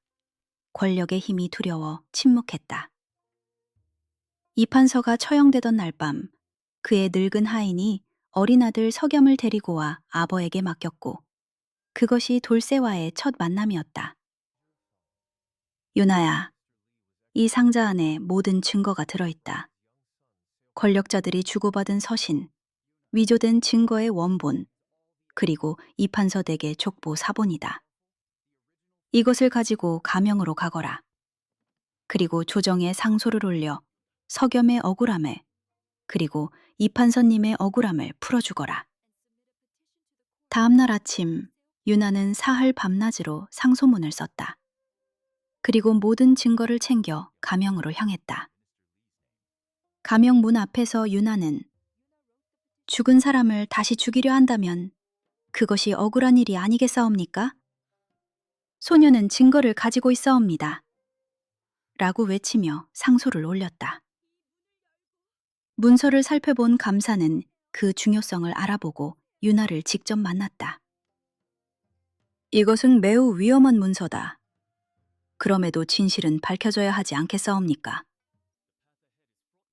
Speaker 1: 권력의 힘이 두려워 침묵했다. 이판서가 처형되던 날 밤 그의 늙은 하인이 어린 아들 석염을 데리고 와 아버에게 맡겼고 그것이 돌쇠와의 첫 만남이었다. 유나야, 이 상자 안에 모든 증거가 들어있다. 권력자들이 주고받은 서신, 위조된 증거의 원본, 그리고 이판서 댁의 족보 사본이다. 이것을 가지고 가명으로 가거라. 그리고 조정에 상소를 올려 석염의 억울함에 그리고 이판서님의 억울함을 풀어주거라. 다음날 아침 유나는 사흘 밤낮으로 상소문을 썼다. 그리고 모든 증거를 챙겨 가명으로 향했다. 가명 문 앞에서 유나는 죽은 사람을 다시 죽이려 한다면 그것이 억울한 일이 아니겠사옵니까? 소녀는 증거를 가지고 있사옵니다. 라고 외치며 상소를 올렸다. 문서를 살펴본 감사는 그 중요성을 알아보고 유나를 직접 만났다. 이것은 매우 위험한 문서다. 그럼에도 진실은 밝혀져야 하지 않겠사옵니까?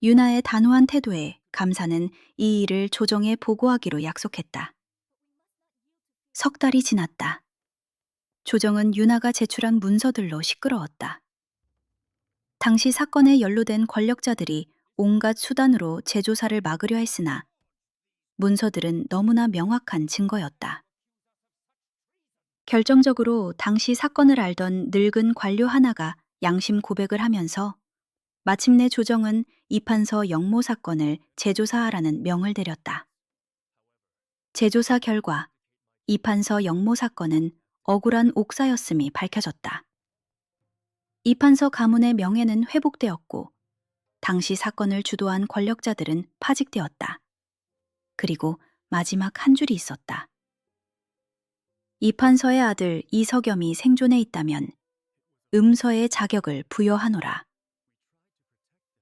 Speaker 1: 유나의 단호한 태도에 감사는 이 일을 조정에 보고하기로 약속했다. 석 달이 지났다. 조정은 유나가 제출한 문서들로 시끄러웠다. 당시 사건에 연루된 권력자들이 온갖 수단으로 재조사를 막으려 했으나 문서들은 너무나 명확한 증거였다. 결정적으로 당시 사건을 알던 늙은 관료 하나가 양심 고백을 하면서 마침내 조정은 이판서 영모 사건을 재조사하라는 명을 내렸다. 재조사 결과 이판서 영모 사건은 억울한 옥사였음이 밝혀졌다. 이판서 가문의 명예는 회복되었고 당시 사건을 주도한 권력자들은 파직되었다. 그리고 마지막 한 줄이 있었다. 이판서의 아들 이석염이 생존해 있다면 음서의 자격을 부여하노라.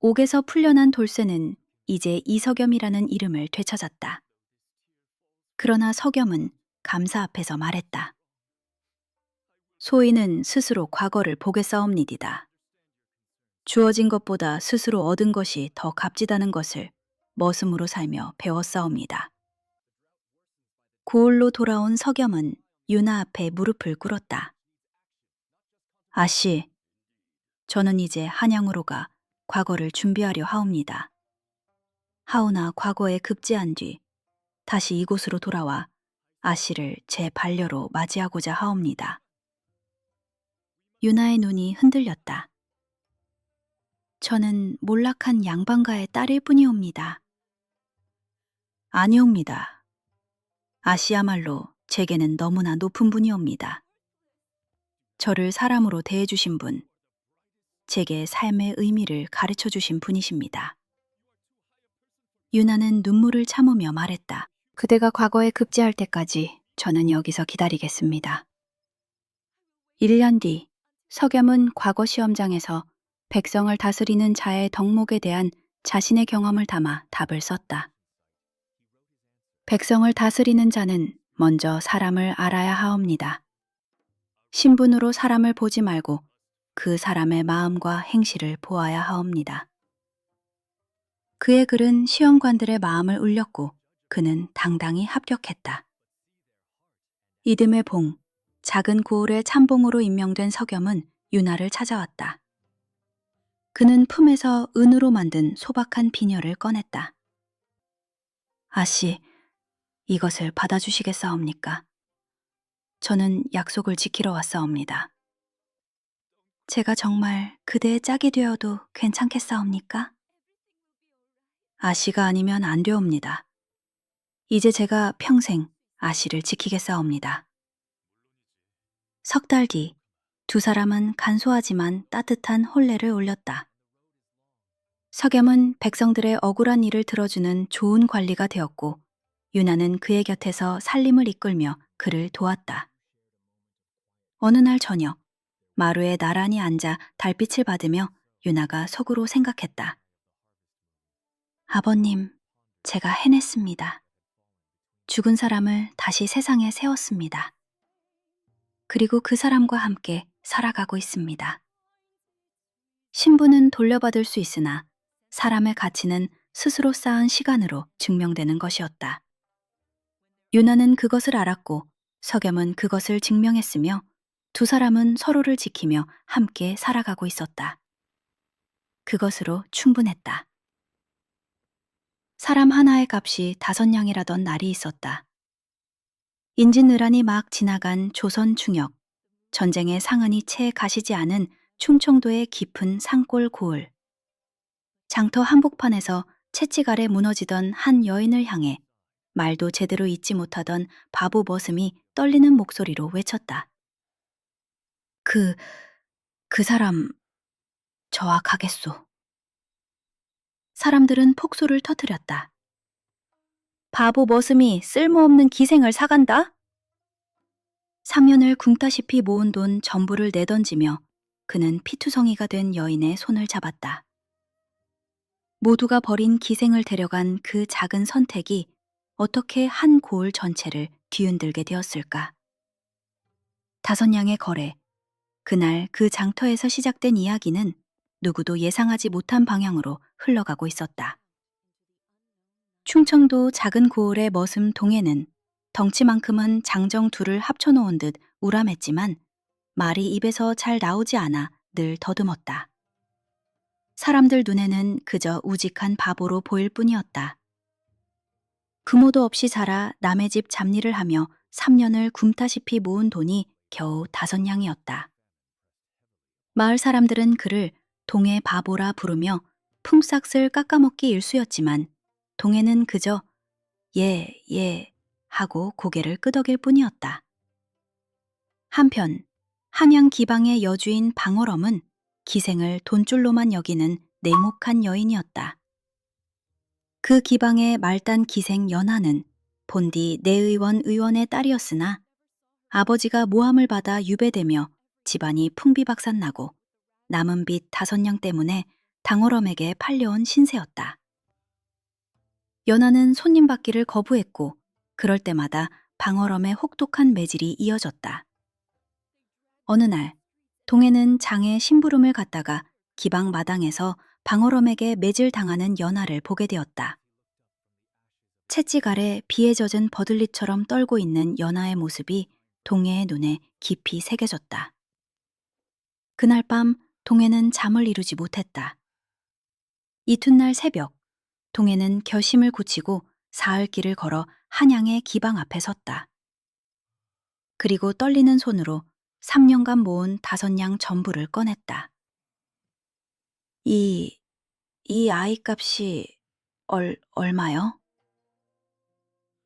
Speaker 1: 옥에서 풀려난 돌쇠는 이제 이석염이라는 이름을 되찾았다. 그러나 석염은 감사 앞에서 말했다. 소인은 스스로 과거를 보겠사옵니이다. 주어진 것보다 스스로 얻은 것이 더 값지다는 것을 머슴으로 살며 배웠사옵니다. 고을로 돌아온 석염은 유나 앞에 무릎을 꿇었다. 아씨, 저는 이제 한양으로 가 과거를 준비하려 하옵니다. 하오나 과거에 급제한 뒤 다시 이곳으로 돌아와 아씨를 제 반려로 맞이하고자 하옵니다. 유나의 눈이 흔들렸다. 저는 몰락한 양반가의 딸일 뿐이옵니다. 아니옵니다. 아씨야말로 제게는 너무나 높은 분이옵니다. 저를 사람으로 대해주신 분, 제게 삶의 의미를 가르쳐 주신 분이십니다. 유나는 눈물을 참으며 말했다. 그대가 과거에 급제할 때까지 저는 여기서 기다리겠습니다. 1년 뒤 석염은 과거 시험장에서 백성을 다스리는 자의 덕목에 대한 자신의 경험을 담아 답을 썼다. 백성을 다스리는 자는 먼저 사람을 알아야 하옵니다. 신분으로 사람을 보지 말고 그 사람의 마음과 행실을 보아야 하옵니다. 그의 글은 시험관들의 마음을 울렸고 그는 당당히 합격했다. 이듬해 봉, 작은 고을의 참봉으로 임명된 석염은 유나를 찾아왔다. 그는 품에서 은으로 만든 소박한 비녀를 꺼냈다. 아씨, 이것을 받아주시겠사옵니까? 저는 약속을 지키러 왔사옵니다. 제가 정말 그대의 짝이 되어도 괜찮겠사옵니까? 아씨가 아니면 안 되옵니다. 이제 제가 평생 아씨를 지키겠사옵니다. 석 달 뒤 두 사람은 간소하지만 따뜻한 혼례를 올렸다. 석염은 백성들의 억울한 일을 들어주는 좋은 관리가 되었고, 유나는 그의 곁에서 살림을 이끌며 그를 도왔다. 어느 날 저녁, 마루에 나란히 앉아 달빛을 받으며 유나가 속으로 생각했다. 아버님, 제가 해냈습니다. 죽은 사람을 다시 세상에 세웠습니다. 그리고 그 사람과 함께 살아가고 있습니다. 신분은 돌려받을 수 있으나 사람의 가치는 스스로 쌓은 시간으로 증명되는 것이었다. 유나는 그것을 알았고 석염은 그것을 증명했으며 두 사람은 서로를 지키며 함께 살아가고 있었다. 그것으로 충분했다. 사람 하나의 값이 5냥이라던 날이 있었다. 인진느란이 막 지나간 조선 중역, 전쟁의 상흔이 채 가시지 않은 충청도의 깊은 산골 고을. 장터 한복판에서 채찍 아래 무너지던 한 여인을 향해 말도 제대로 잇지 못하던 바보 머슴이 떨리는 목소리로 외쳤다. 그 사람 저와 가겠소. 사람들은 폭소를 터뜨렸다. 바보 머슴이 쓸모없는 기생을 사간다? 3년을 굶다시피 모은 돈 전부를 내던지며 그는 피투성이가 된 여인의 손을 잡았다. 모두가 버린 기생을 데려간 그 작은 선택이 어떻게 한 고을 전체를 뒤흔들게 되었을까? 5냥의 거래. 그날 그 장터에서 시작된 이야기는 누구도 예상하지 못한 방향으로 흘러가고 있었다. 충청도 작은 고을의 머슴 동해는 덩치만큼은 장정 둘을 합쳐놓은 듯 우람했지만 말이 입에서 잘 나오지 않아 늘 더듬었다. 사람들 눈에는 그저 우직한 바보로 보일 뿐이었다. 부모도 없이 자라 남의 집 잡일을 하며 3년을 굶다시피 모은 돈이 겨우 5냥이었다. 마을 사람들은 그를 동해 바보라 부르며 품삯을 깎아먹기 일쑤였지만 동해는 그저 예 하고 고개를 끄덕일 뿐이었다. 한편 한양 기방의 여주인 방어럼은 기생을 돈줄로만 여기는 냉혹한 여인이었다. 그 기방의 말단 기생 연하는 본디 내의원 의원의 딸이었으나 아버지가 모함을 받아 유배되며 집안이 풍비박산나고 남은 빚 5냥 때문에 당어럼에게 팔려온 신세였다. 연하는 손님 받기를 거부했고 그럴 때마다 방어럼의 혹독한 매질이 이어졌다. 어느 날 동해는 장에 심부름을 갔다가 기방 마당에서 방어럼에게 매질 당하는 연하를 보게 되었다. 채찍 아래 비에 젖은 버들잎처럼 떨고 있는 연하의 모습이 동해의 눈에 깊이 새겨졌다. 그날 밤 동해는 잠을 이루지 못했다. 이튿날 새벽 동해는 결심을 굳히고 사흘길을 걸어 한양의 기방 앞에 섰다. 그리고 떨리는 손으로 3년간 모은 5냥 전부를 꺼냈다. 이 아이 값이 얼마요?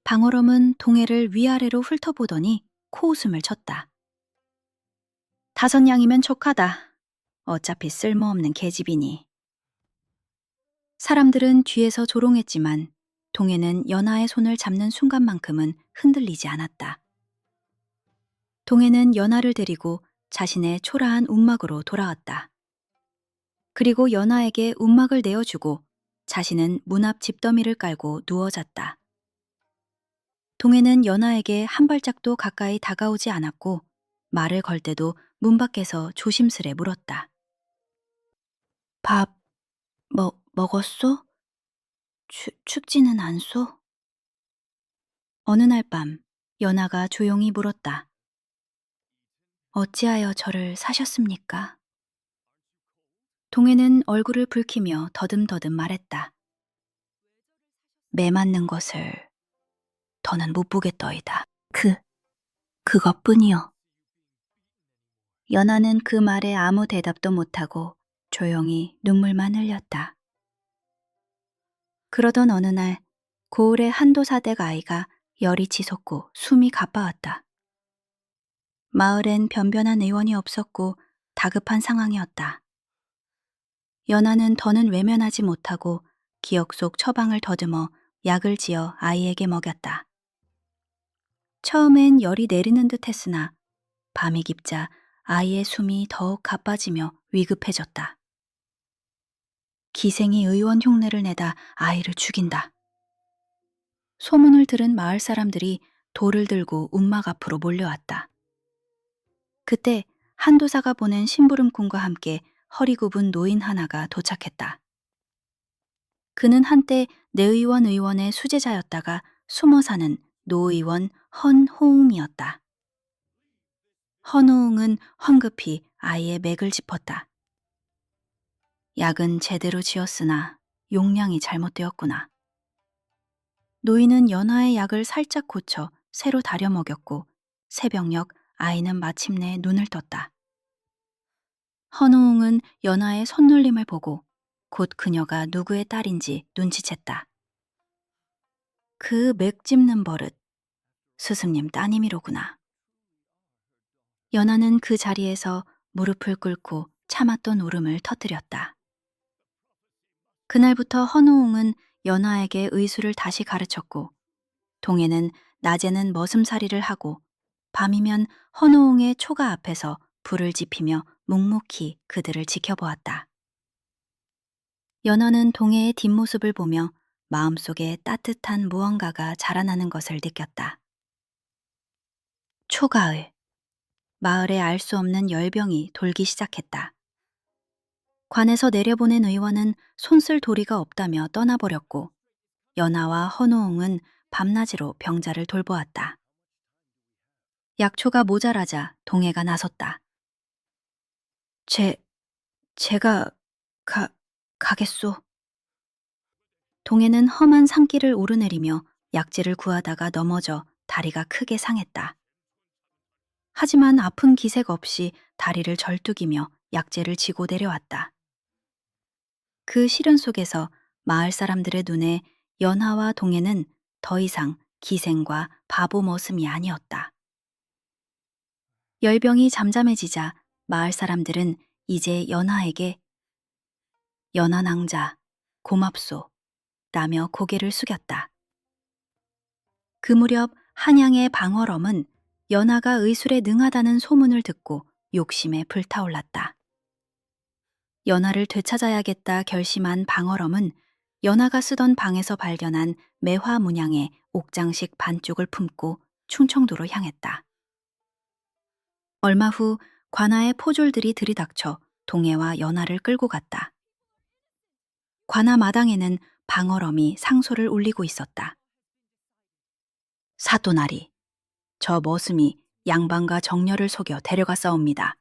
Speaker 1: 방어럼은 동해를 위아래로 훑어보더니 코웃음을 쳤다. 5냥이면 족하다. 어차피 쓸모없는 계집이니. 사람들은 뒤에서 조롱했지만 동해는 연하의 손을 잡는 순간만큼은 흔들리지 않았다. 동해는 연하를 데리고 자신의 초라한 움막으로 돌아왔다. 그리고 연하에게 움막을 내어주고 자신은 문 앞 집더미를 깔고 누워 잤다. 동해는 연하에게 한 발짝도 가까이 다가오지 않았고 말을 걸 때도 문 밖에서 조심스레 물었다. 밥 먹었소? 춥지는 않소? 어느 날 밤 연하가 조용히 물었다. 어찌하여 저를 사셨습니까? 동해는 얼굴을 붉히며 더듬더듬 말했다. 매 맞는 것을 더는 못 보겠더이다. 그것뿐이요. 연하는 그 말에 아무 대답도 못하고 조용히 눈물만 흘렸다. 그러던 어느 날 고을의 한도사댁 아이가 열이 치솟고 숨이 가빠왔다. 마을엔 변변한 의원이 없었고 다급한 상황이었다. 연하는 더는 외면하지 못하고 기억 속 처방을 더듬어 약을 지어 아이에게 먹였다. 처음엔 열이 내리는 듯 했으나 밤이 깊자 아이의 숨이 더욱 가빠지며 위급해졌다. 기생이 의원 흉내를 내다 아이를 죽인다. 소문을 들은 마을 사람들이 돌을 들고 움막 앞으로 몰려왔다. 그때 한도사가 보낸 심부름꾼과 함께 허리 굽은 노인 하나가 도착했다. 그는 한때 내의원 의원의 수제자였다가 숨어 사는 노의원 헌호웅이었다. 헌호웅은 황급히 아이의 맥을 짚었다. 약은 제대로 지었으나 용량이 잘못되었구나. 노인은 연하의 약을 살짝 고쳐 새로 다려 먹였고 새벽녘 아이는 마침내 눈을 떴다. 헌호웅은 연하의 손놀림을 보고 곧 그녀가 누구의 딸인지 눈치챘다. 그 맥 짚는 버릇, 스승님 따님이로구나. 연하는 그 자리에서 무릎을 꿇고 참았던 울음을 터뜨렸다. 그날부터 헌호웅은 연하에게 의술을 다시 가르쳤고 동해는 낮에는 머슴살이를 하고 밤이면 헌호웅의 초가 앞에서 불을 지피며 묵묵히 그들을 지켜보았다. 연하는 동해의 뒷모습을 보며 마음속에 따뜻한 무언가가 자라나는 것을 느꼈다. 초가을, 마을에 알 수 없는 열병이 돌기 시작했다. 관에서 내려보낸 의원은 손쓸 도리가 없다며 떠나버렸고 연하와 헌호웅은 밤낮으로 병자를 돌보았다. 약초가 모자라자 동해가 나섰다. 제가 가겠소. 동해는 험한 산길을 오르내리며 약재를 구하다가 넘어져 다리가 크게 상했다. 하지만 아픈 기색 없이 다리를 절뚝이며 약재를 지고 내려왔다. 그 시련 속에서 마을 사람들의 눈에 연하와 동해는 더 이상 기생과 바보 머슴이 아니었다. 열병이 잠잠해지자 마을 사람들은 이제 연하에게 연하 낭자, 고맙소, 라며 고개를 숙였다. 그 무렵 한양의 방월엄은 연하가 의술에 능하다는 소문을 듣고 욕심에 불타올랐다. 연하를 되찾아야겠다 결심한 방월엄은 연하가 쓰던 방에서 발견한 매화 문양의 옥장식 반쪽을 품고 충청도로 향했다. 얼마 후 관아의 포졸들이 들이닥쳐 동해와 연하를 끌고 갔다. 관아 마당에는 방월엄이 상소를 올리고 있었다. 사또나리, 저 머슴이 양반과 정녀를 속여 데려갔사옵니다.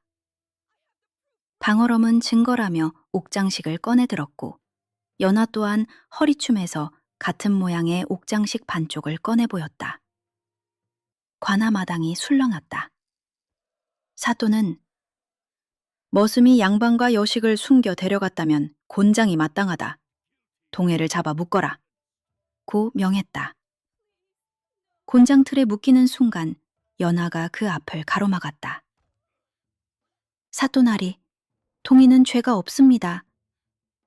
Speaker 1: 방월엄은 증거라며 옥장식을 꺼내 들었고 연하 또한 허리춤에서 같은 모양의 옥장식 반쪽을 꺼내 보였다. 관아 마당이 술렁였다. 사또는 머슴이 양반과 여식을 숨겨 데려갔다면 곤장이 마땅하다. 동해를 잡아 묶어라. 고 명했다. 곤장틀에 묶이는 순간 연하가 그 앞을 가로막았다. 사또나리, 동희는 죄가 없습니다.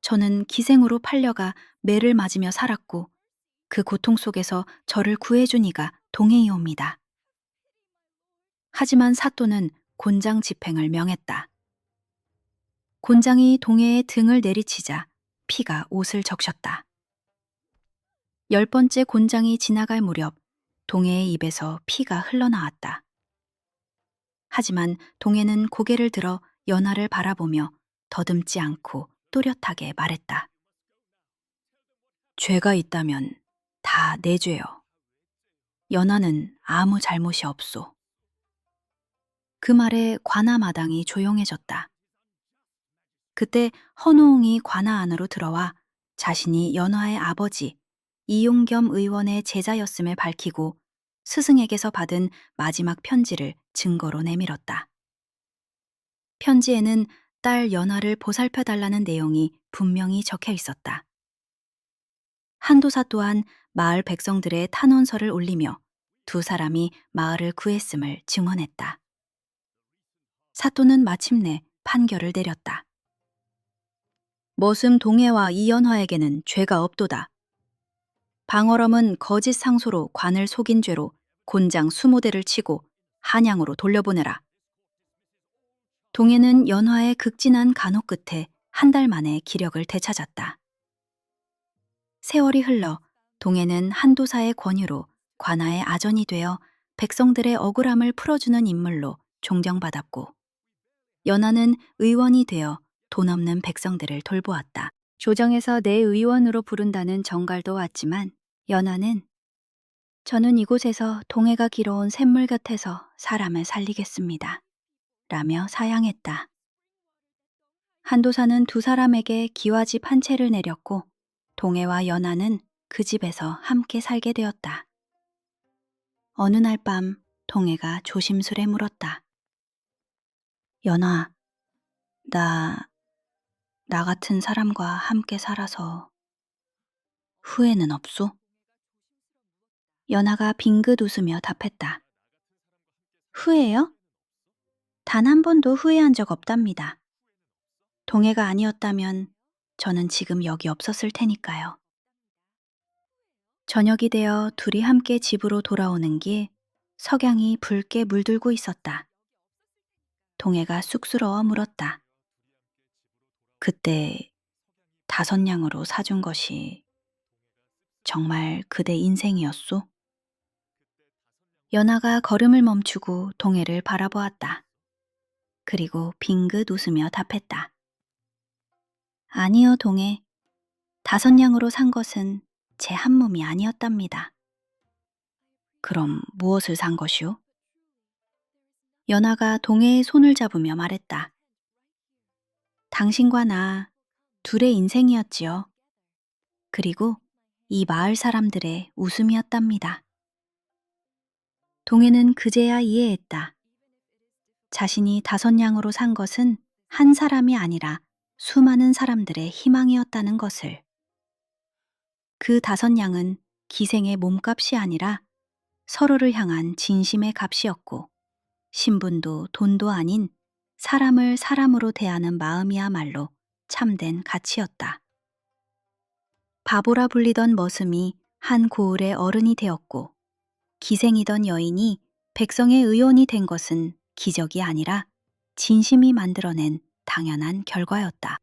Speaker 1: 저는 기생으로 팔려가 매를 맞으며 살았고 그 고통 속에서 저를 구해준 이가 동해이옵니다. 하지만 사또는 곤장 집행을 명했다. 곤장이 동해의 등을 내리치자 피가 옷을 적셨다. 10번째 곤장이 지나갈 무렵 동해의 입에서 피가 흘러나왔다. 하지만 동해는 고개를 들어 연하를 바라보며 더듬지 않고 또렷하게 말했다. 죄가 있다면 다 내 죄요. 연하는 아무 잘못이 없소. 그 말에 관아 마당이 조용해졌다. 그때 헌호웅이 관아 안으로 들어와 자신이 연하의 아버지 이용겸 의원의 제자였음을 밝히고 스승에게서 받은 마지막 편지를 증거로 내밀었다. 편지에는 딸 연하를 보살펴달라는 내용이 분명히 적혀 있었다. 한도사 또한 마을 백성들의 탄원서를 올리며 두 사람이 마을을 구했음을 증언했다. 사또는 마침내 판결을 내렸다. 머슴 동해와 이연화에게는 죄가 없도다. 방어럼은 거짓 상소로 관을 속인 죄로 곤장 20대를 치고 한양으로 돌려보내라. 동해는 연화의 극진한 간호 끝에 한 달 만에 기력을 되찾았다. 세월이 흘러 동해는 한도사의 권유로 관아의 아전이 되어 백성들의 억울함을 풀어주는 인물로 존경받았고, 연하는 의원이 되어 돈 없는 백성들을 돌보았다. 조정에서 내 의원으로 부른다는 정갈도 왔지만 연하는 저는 이곳에서 동해가 길어온 샘물 곁에서 사람을 살리겠습니다. 라며 사양했다. 한도사는 두 사람에게 기와집 한 채를 내렸고 동해와 연하는 그 집에서 함께 살게 되었다. 어느 날 밤 동해가 조심스레 물었다. 연하, 나 같은 사람과 함께 살아서 후회는 없소? 연하가 빙긋 웃으며 답했다. 후회요? 단 한 번도 후회한 적 없답니다. 동해가 아니었다면 저는 지금 여기 없었을 테니까요. 저녁이 되어 둘이 함께 집으로 돌아오는 길 석양이 붉게 물들고 있었다. 동해가 쑥스러워 물었다. 그때 5냥으로 사준 것이 정말 그대 인생이었소? 연하가 걸음을 멈추고 동해를 바라보았다. 그리고 빙긋 웃으며 답했다. 아니요, 동해. 5냥으로 산 것은 제 한 몸이 아니었답니다. 그럼 무엇을 산 것이오? 연하가 동해의 손을 잡으며 말했다. 당신과 나 둘의 인생이었지요. 그리고 이 마을 사람들의 웃음이었답니다. 동해는 그제야 이해했다. 자신이 5냥으로 산 것은 한 사람이 아니라 수많은 사람들의 희망이었다는 것을. 그 5냥은 기생의 몸값이 아니라 서로를 향한 진심의 값이었고, 신분도 돈도 아닌 사람을 사람으로 대하는 마음이야말로 참된 가치였다. 바보라 불리던 머슴이 한 고을의 어른이 되었고, 기생이던 여인이 백성의 의원이 된 것은 기적이 아니라 진심이 만들어낸 당연한 결과였다.